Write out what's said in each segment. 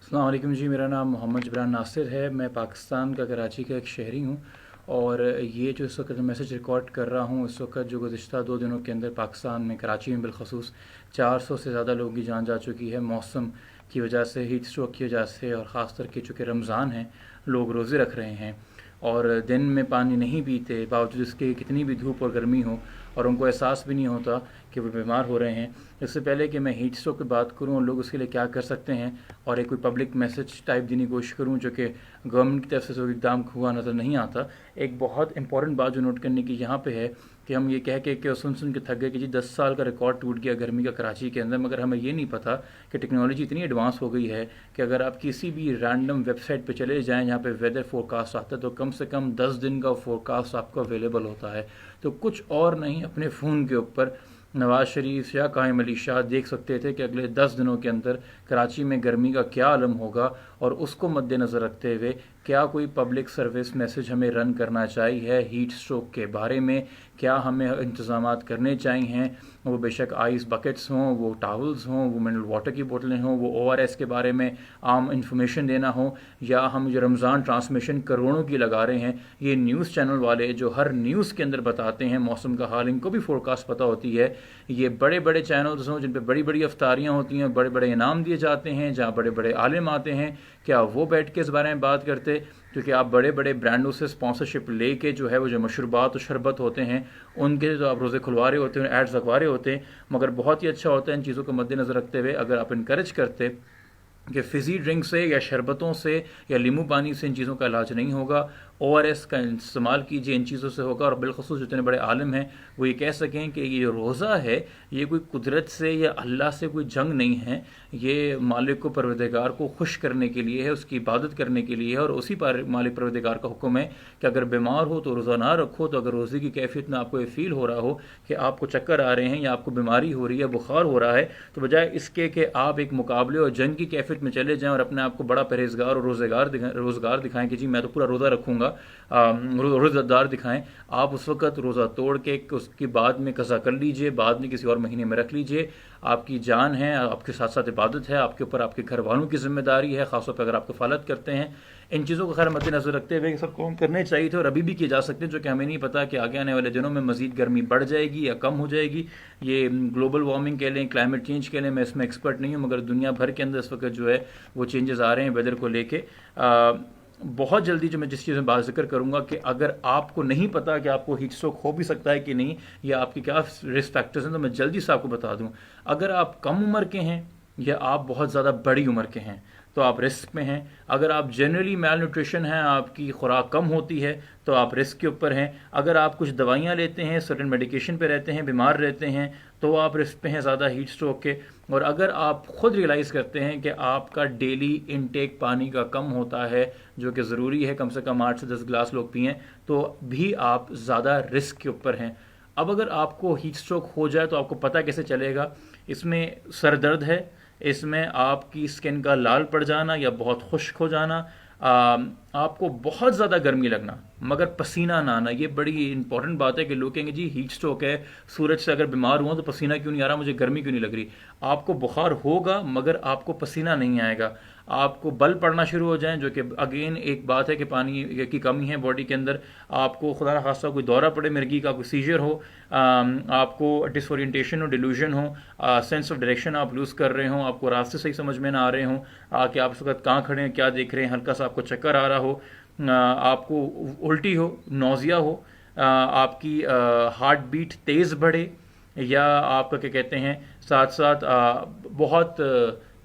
अस्सलाम वालेकुम जी। मेरा नाम मोहम्मद जबरान नासिर है। मैं पाकिस्तान का कराची का एक शहरी हूँ। और ये जो इस वक्त मैसेज रिकॉर्ड कर रहा हूँ, इस वक्त जो गुज़िश्ता 2 दिनों के अंदर पाकिस्तान में कराची में बिलखसूस 400 से ज़्यादा लोगों की जान जा चुकी है मौसम की वजह से, हीट स्ट्रोक की वजह से। और ख़ास करके चूँकि रमज़ान है, लोग रोज़े रख रहे हैं और दिन में पानी नहीं पीते, बावजूद इसके कितनी भी धूप और गर्मी हो, और उनको एहसास भी नहीं होता कि वो बीमार हो रहे हैं। इससे पहले कि मैं हीट स्ट्रोक की बात करूं और लोग उसके लिए क्या कर सकते हैं, और एक कोई पब्लिक मैसेज टाइप देने की कोशिश करूं जो कि गवर्नमेंट की तरफ से कोई इकदाम हुआ नज़र नहीं आता, एक बहुत इंपॉर्टेंट बात जो नोट करने की यहाँ पे है कि हम ये कह के सुन सुन के थक गए कि जी 10 साल का रिकॉर्ड टूट गया गर्मी का कराची के अंदर, मगर हमें ये नहीं पता कि टेक्नोलॉजी इतनी एडवांस हो गई है कि अगर आप किसी भी रैंडम वेबसाइट पे चले जाएं जहाँ पे वेदर फोरकास्ट आता है, तो कम से कम 10 दिन का फोरकास्ट आपको अवेलेबल होता है। तो कुछ और नहीं, अपने फ़ोन के ऊपर नवाज़ शरीफ या कायम अली शाह देख सकते थे कि अगले 10 दिनों के अंदर कराची में गर्मी का क्या आलम होगा, और उसको मद्देनज़र रखते हुए क्या कोई पब्लिक सर्विस मैसेज हमें रन करना चाहिए हीट स्ट्रोक के बारे में, क्या हमें इंतज़ाम करने चाहिए। वो बेशक आइस बकेट्स हों, वो टावल्स हों, वो मिनरल वाटर की बोतलें हों, वो ORS के बारे में आम इंफॉर्मेशन देना हो, या हम जो रमज़ान ट्रांसमिशन करोड़ों की लगा रहे हैं, ये न्यूज़ चैनल वाले जो हर न्यूज़ के अंदर बताते हैं मौसम का हाल, इनको भी फोरकास्ट पता होती है। ये बड़े बड़े चैनल्स हों जिन पर बड़ी बड़ी अफ्तारियाँ होती हैं, बड़े बड़े इनाम दिए जाते हैं, जहाँ बड़े बड़े आलिम आते हैं, क्या वो बैठ के इस बारे में बात करते? क्योंकि आप बड़े बड़े ब्रांडों से स्पॉन्सरशिप लेके जो है वो जो मशरूबात और शरबत होते हैं उनके जो आप रोज़े खुलवा रहे होते हैं, एड्स लगवा रहे होते हैं। मगर बहुत ही अच्छा होता है इन चीज़ों को मद्देनज़र रखते हुए अगर आप इनकरेज करते कि फ़िज़ी ड्रिंक से या शरबतों से या नींबू पानी से इन चीज़ों का इलाज नहीं होगा, ORS का इस्तेमाल कीजिए, इन चीज़ों से होगा। और बिलखसूस जितने बड़े आलिम हैं वो ये कह सकें कि ये रोज़ा है, ये कोई कुदरत से या अल्लाह से कोई जंग नहीं है, ये मालिक को परवरदिगार को खुश करने के लिए है, उसकी इबादत करने के लिए है। और उसी पर मालिक परवरदिगार का हुक्म है कि अगर बीमार हो तो रोज़ा ना रखो। तो अगर रोज़े की कैफियत में आपको ये फील हो रहा हो कि आपको चक्कर आ रहे हैं या आपको बीमारी हो रही है, बुखार हो रहा है, तो बजाय इसके कि आप एक मुकाबले और जंग की कैफियत में चले जाएं और अपने आप को बड़ा परहेजगार और रोज़गार दिखाएं कि जी मैं तो पूरा रोज़ा रखूँगा, रोज़ादार दिखाएं, आप उस वक्त रोज़ा तोड़ के उसकी बाद में कज़ा कर लीजिए, बाद में किसी और महीने में रख लीजिए। आपकी जान है, आपके साथ साथ इबादत है, आपके ऊपर आपके घर वालों की जिम्मेदारी है, ख़ासतौर पर अगर आप कफ़ालत करते हैं। इन चीज़ों को खैर मद्देनज़र रखते हुए सबको हम करने चाहिए थे और अभी भी किए जा सकते हैं, जो कि हमें नहीं पता कि आगे आने वाले दिनों में मज़ीद गर्मी बढ़ जाएगी या कम हो जाएगी। ये ग्लोबल वार्मिंग कह लें, क्लाइमेट चेंज कह लें, मैं इसमें एक्सपर्ट नहीं हूँ, मगर दुनिया भर के अंदर इस वक्त जो है वो चेंजेस आ रहे हैं वेदर को लेके। बहुत जल्दी जो मैं जिस चीज़ में बात जिक्र करूंगा कि अगर आपको नहीं पता कि आपको हीट स्ट्रोक हो भी सकता है कि नहीं, या आपके क्या रिस्क फैक्टर्स हैं, तो मैं जल्दी से आपको बता दूं। अगर आप कम उम्र के हैं या आप बहुत ज़्यादा बड़ी उम्र के हैं तो आप रिस्क में हैं। अगर आप जनरली मेल न्यूट्रिशन हैं, आपकी खुराक कम होती है, तो आप रिस्क के ऊपर हैं। अगर आप कुछ दवाइयाँ लेते हैं, सर्टेन मेडिकेशन पे रहते हैं, बीमार रहते हैं, तो आप रिस्क पे हैं ज़्यादा हीट स्ट्रोक के। और अगर आप खुद रियलाइज़ करते हैं कि आपका डेली इनटेक पानी का कम होता है, जो कि ज़रूरी है कम से कम 8 से 10 गिलास लोग पिएँ, तो भी आप ज़्यादा रिस्क के ऊपर हैं। अब अगर आपको हीट स्ट्रोक हो जाए तो आपको पता कैसे चलेगा? इसमें सर दर्द है, इसमें आपकी स्किन का लाल पड़ जाना या बहुत खुश्क हो जाना, आपको बहुत ज़्यादा गर्मी लगना मगर पसीना ना आना। ये बड़ी इंपॉर्टेंट बात है कि लोग कहेंगे जी हीट स्ट्रोक है, सूरज से अगर बीमार हुआ तो पसीना क्यों नहीं आ रहा, मुझे गर्मी क्यों नहीं लग रही। आपको बुखार होगा मगर आपको पसीना नहीं आएगा। आपको बल पड़ना शुरू हो जाए, जो कि अगेन एक बात है कि पानी की कमी है बॉडी के अंदर। आपको खुदा न खास्ता कोई दौरा पड़े, मिर्गी का कोई सीजर हो, आपको डिसोरिएंटेशन हो, डिल्यूजन हो, सेंस ऑफ डायरेक्शन आप लूज़ कर रहे हो, आपको रास्ते सही समझ में ना आ रहे हो, कि आप इस वक्त कहाँ खड़े हैं, क्या देख रहे हैं, हल्का सा आपको चक्कर आ रहा हो, आपको उल्टी हो, नौजिया हो, आपकी हार्ट बीट तेज़ बढ़े, या आपका क्या कहते हैं साथ साथ बहुत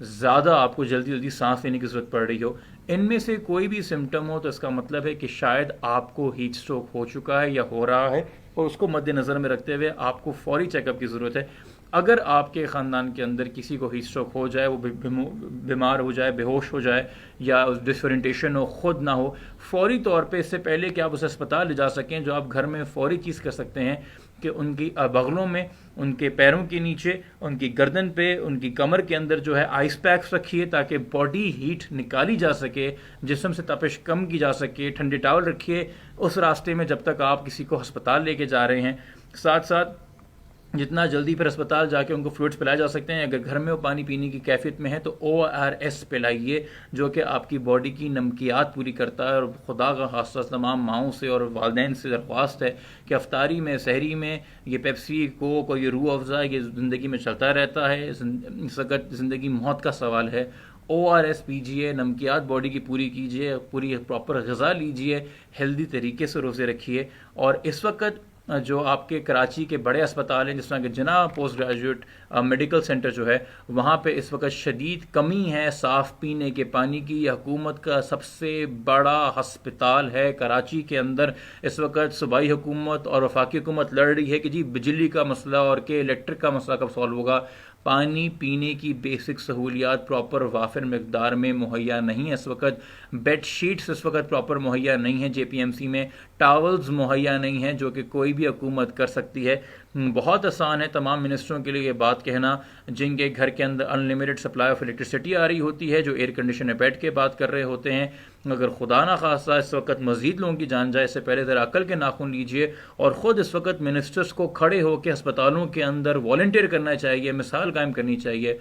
ज़्यादा आपको जल्दी जल्दी सांस लेने की ज़रूरत पड़ रही हो, इनमें से कोई भी सिम्टम हो तो इसका मतलब है कि शायद आपको हीट स्ट्रोक हो चुका है या हो रहा है, और उसको मद्देनज़र में रखते हुए आपको फौरी चेकअप की ज़रूरत है। अगर आपके ख़ानदान के अंदर किसी को हीट स्ट्रोक हो जाए, वो बीमार हो जाए, बेहोश हो जाए, या डिसोरिएंटेशन हो, खुद ना हो, फौरी तौर पे इससे पहले कि आप उसे अस्पताल ले जा सकें, जो आप घर में फौरी चीज़ कर सकते हैं कि उनकी बगलों में, उनके पैरों के नीचे, उनकी गर्दन पे, उनकी कमर के अंदर जो है आइस पैक्स रखिए ताकि बॉडी हीट निकाली जा सके, जिस्म से तपिश कम की जा सके। ठंडे टावल रखिए उस रास्ते में जब तक आप किसी को अस्पताल लेके जा रहे हैं। साथ साथ जितना जल्दी फिर अस्पताल जाके उनको फ्लूइड्स पिलाए जा सकते हैं। अगर घर में वो पानी पीने की कैफियत में है तो ORS पिलाइए, जो कि आपकी बॉडी की नमकियात पूरी करता है। और खुदा का खासा तमाम माओं से और वालदैन से दरख्वास्त है कि अफ्तारी में, सहरी में ये पेप्सी, कोक और ये रूह अफ़ज़ा ये ज़िंदगी में चलता रहता है। इस वक्त ज़िंदगी मौत का सवाल है। ORS पीजिए, नमकियात बॉडी की पूरी कीजिए, पूरी प्रॉपर ग़िज़ा लीजिए, हेल्दी तरीके से रोज़े रखिए। और इस वक्त जो आपके कराची के बड़े अस्पताल हैं, जिस तरह के जिना पोस्ट ग्रेजुएट मेडिकल सेंटर जो है, वहाँ पे इस वक्त शदीद कमी है साफ़ पीने के पानी की। हुकूमत का सबसे बड़ा हस्पताल है कराची के अंदर। इस वक्त सूबाई हुकूमत और वफाकी हुकूमत लड़ रही है कि जी बिजली का मसला और के इलेक्ट्रिक का मसला कब सॉल्व होगा। पानी पीने की बेसिक सहूलियात प्रॉपर वाफिर मकदार में मुहैया नहीं है। इस वक्त बेड शीट्स इस वक्त प्रॉपर मुहैया नहीं है JPMC में, टावल्स मुहैया नहीं है, जो कि कोई भी हुकूमत कर सकती है। बहुत आसान है तमाम मिनिस्टरों के लिए ये बात कहना जिनके घर के अंदर अनलिमिटेड सप्लाई ऑफ इलेक्ट्रिसिटी आ रही होती है, जो एयर कंडीशन में बैठ के बात कर रहे होते हैं। अगर खुदा ना खासा इस वक्त मजीद लोगों की जान जाए, इससे पहले ज़रा अकल के नाखून लीजिए और ख़ुद इस वक्त मिनिस्टर्स को खड़े होकर अस्पतालों के अंदर वॉलंटियर करना चाहिए, मिसाल कायम करनी चाहिए।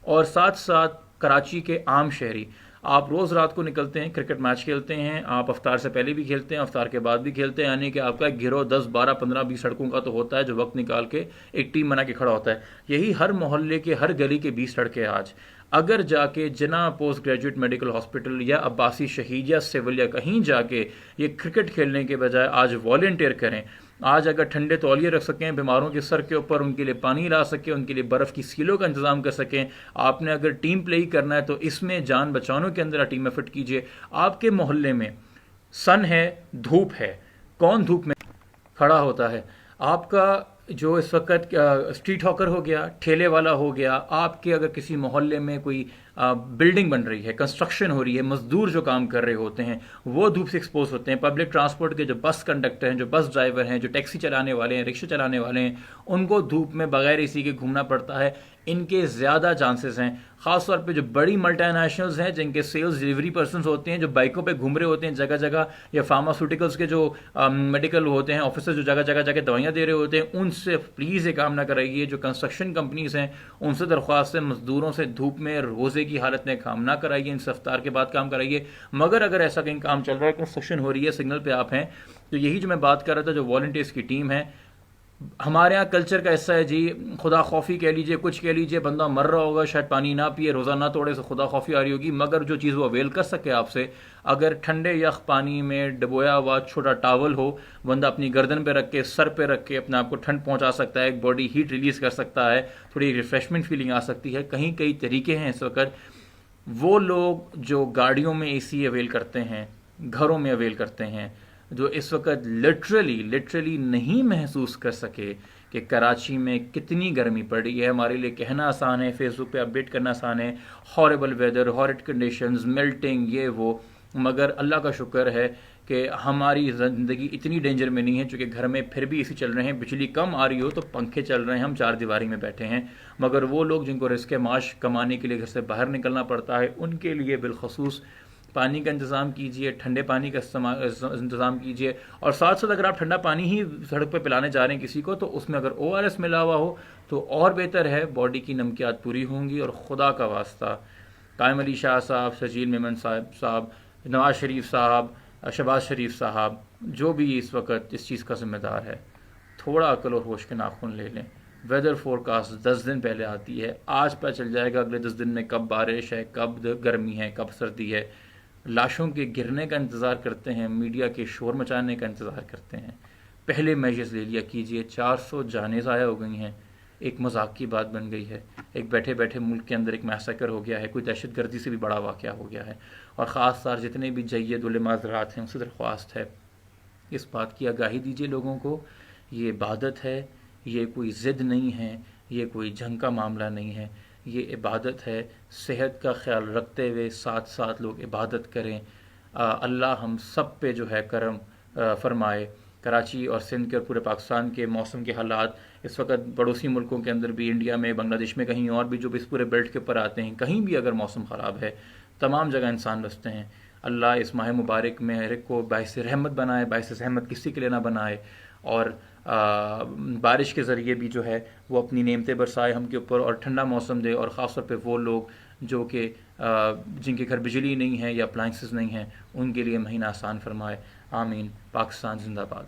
और साथ साथ कराची के आम शहरी, आप रोज़ रात को निकलते हैं, क्रिकेट मैच खेलते हैं, आप अफ्तार से पहले भी खेलते हैं, अफ्तार के बाद भी खेलते हैं, यानी कि आपका एक गिरोह 10, 12, 15, 20 सड़कों का तो होता है जो वक्त निकाल के एक टीम बना के खड़ा होता है। यही हर मोहल्ले के हर गली के 20 सड़कें आज अगर जाके जिना पोस्ट ग्रेजुएट मेडिकल हॉस्पिटल या अब्बासी शहीद या सिविल या कहीं जाके ये क्रिकेट खेलने के बजाय आज वॉलंटियर करें। आज अगर ठंडे तौलिए रख सकें बीमारों के सर के ऊपर, उनके लिए पानी ला सकें, उनके लिए बर्फ़ की सीलों का इंतजाम कर सकें। आपने अगर टीम प्ले ही करना है तो इसमें जान बचाने के अंदर टीम एफर्ट कीजिए। आपके मोहल्ले में सन है, धूप है, कौन धूप में खड़ा होता है? आपका जो इस वक्त स्ट्रीट हॉकर हो गया, ठेले वाला हो गया, आपके अगर किसी मोहल्ले में कोई बिल्डिंग बन रही है, कंस्ट्रक्शन हो रही है, मजदूर जो काम कर रहे होते हैं वो धूप से एक्सपोज होते हैं। पब्लिक ट्रांसपोर्ट के जो बस कंडक्टर हैं, जो बस ड्राइवर हैं, जो टैक्सी चलाने वाले हैं, रिक्शा चलाने वाले हैं, उनको धूप में बगैर एसी के घूमना पड़ता है। इनके ज़्यादा चांसेस हैं, ख़ासतौर पे जो बड़ी मल्टीनेशनल्स हैं जिनके सेल्स डिलीवरी पर्सन होते हैं, जो बाइकों पे घूम रहे होते हैं जगह जगह, या फार्मास्यूटिकल्स के जो मेडिकल होते हैं ऑफिसर जो जगह जगह जाके दवाइयाँ दे रहे होते हैं, उनसे प्लीज़ ये काम ना कराइए। जो कंस्ट्रक्शन कंपनीज हैं उनसे दरख्वास्त है, मजदूरों से धूप में रोज़े की हालत में काम ना कराइए, इनसे इफ्तार के बाद काम कराइए। मगर अगर ऐसा कहीं काम चल रहा है, कंस्ट्रक्शन हो रही है, सिग्नल पे आप हैं, तो यही जो मैं बात कर रहा था, जो वॉलंटियर्स की टीम है, हमारे यहाँ कल्चर का हिस्सा है जी। खुदा खौफी कह लीजिए, कुछ कह लीजिए, बंदा मर रहा होगा, शायद पानी ना पिए, रोज़ा ना तोड़े, से खुदा खौफी आ रही होगी, मगर जो चीज़ वो अवेल कर सके आपसे, अगर ठंडे यख पानी में डबोया हुआ छोटा टावल हो, बंदा अपनी गर्दन पे रख के, सर पे रख के अपने आप को ठंड पहुंचा सकता है, बॉडी हीट रिलीज़ कर सकता है, थोड़ी रिफ्रेशमेंट फीलिंग आ सकती है। कहीं कई तरीके हैं इस वक्त। वो लोग जो गाड़ियों में AC अवेल करते हैं, घरों में अवेल करते हैं, जो इस वक्त लिटरली नहीं महसूस कर सके कि कराची में कितनी गर्मी पड़ रही है। हमारे लिए कहना आसान है, फेसबुक पे अपडेट करना आसान है, horrible weather, horrid conditions, melting, ये वो, मगर अल्लाह का शुक्र है कि हमारी ज़िंदगी इतनी डेंजर में नहीं है, चूँकि घर में फिर भी AC चल रहे हैं, बिजली कम आ रही हो तो पंखे चल रहे हैं, हम चार दीवारी में बैठे हैं। मगर वो लोग जिनको रिस्क माश कमाने के लिए घर से बाहर निकलना पड़ता है, उनके लिए बिलखसूस पानी का इंतज़ाम कीजिए, ठंडे पानी का इंतज़ाम कीजिए। और साथ साथ अगर आप ठंडा पानी ही सड़क पर पिलाने जा रहे हैं किसी को, तो उसमें अगर ORS मिला हुआ हो तो और बेहतर है, बॉडी की नमकियात पूरी होंगी। और खुदा का वास्ता, कायम अली शाह साहब, सजील मेमन साहब, नवाज शरीफ साहब, शहबाज शरीफ साहब, जो भी इस वक्त इस चीज़ का ज़िम्मेदार है, थोड़ा अकल और होश के नाखून ले लें। वेदर फोरकास्ट 10 दिन पहले आती है, आज पता चल जाएगा अगले 10 दिन में कब बारिश है, कब गर्मी है, कब सर्दी है। लाशों के गिरने का इंतज़ार करते हैं, मीडिया के शोर मचाने का इंतज़ार करते हैं। पहले मेजर्स ले लिया कीजिए। 400 जानें ज़ाया हो गई हैं, एक मजाक की बात बन गई है। एक बैठे बैठे मुल्क के अंदर एक मैसेकर हो गया है, कोई दहशत गर्दी से भी बड़ा वाक़या हो गया है। और ख़ास तौर जितने भी जय्यद उलमा हज़रात हैं, उनसे दरख्वास्त है, इस बात की आगाही दीजिए लोगों को, ये इबादत है, ये कोई ज़िद नहीं है, ये कोई जंग का मामला नहीं है, ये इबादत है। सेहत का ख्याल रखते हुए साथ साथ लोग इबादत करें। अल्लाह हम सब पे जो है करम फरमाए। कराची और सिंध के और पूरे पाकिस्तान के मौसम के हालात इस वक्त पड़ोसी मुल्कों के अंदर भी, इंडिया में, बांग्लादेश में, कहीं और भी जो भी इस पूरे बेल्ट के ऊपर आते हैं, कहीं भी अगर मौसम ख़राब है, तमाम जगह इंसान बसते हैं। अल्लाह इस माह मुबारक में हर एक को बाइस रहमत बनाए, बाइस रहमत किसी के लिए ना बनाए। और बारिश के ज़रिए भी जो है वो अपनी नेमतें बरसाए हम के ऊपर और ठंडा मौसम दे, और ख़ास तौर पे वो लोग जो कि जिनके घर बिजली नहीं है या अप्लाइंसेस नहीं हैं, उनके लिए महीना आसान फरमाए। आमीन। पाकिस्तान जिंदाबाद।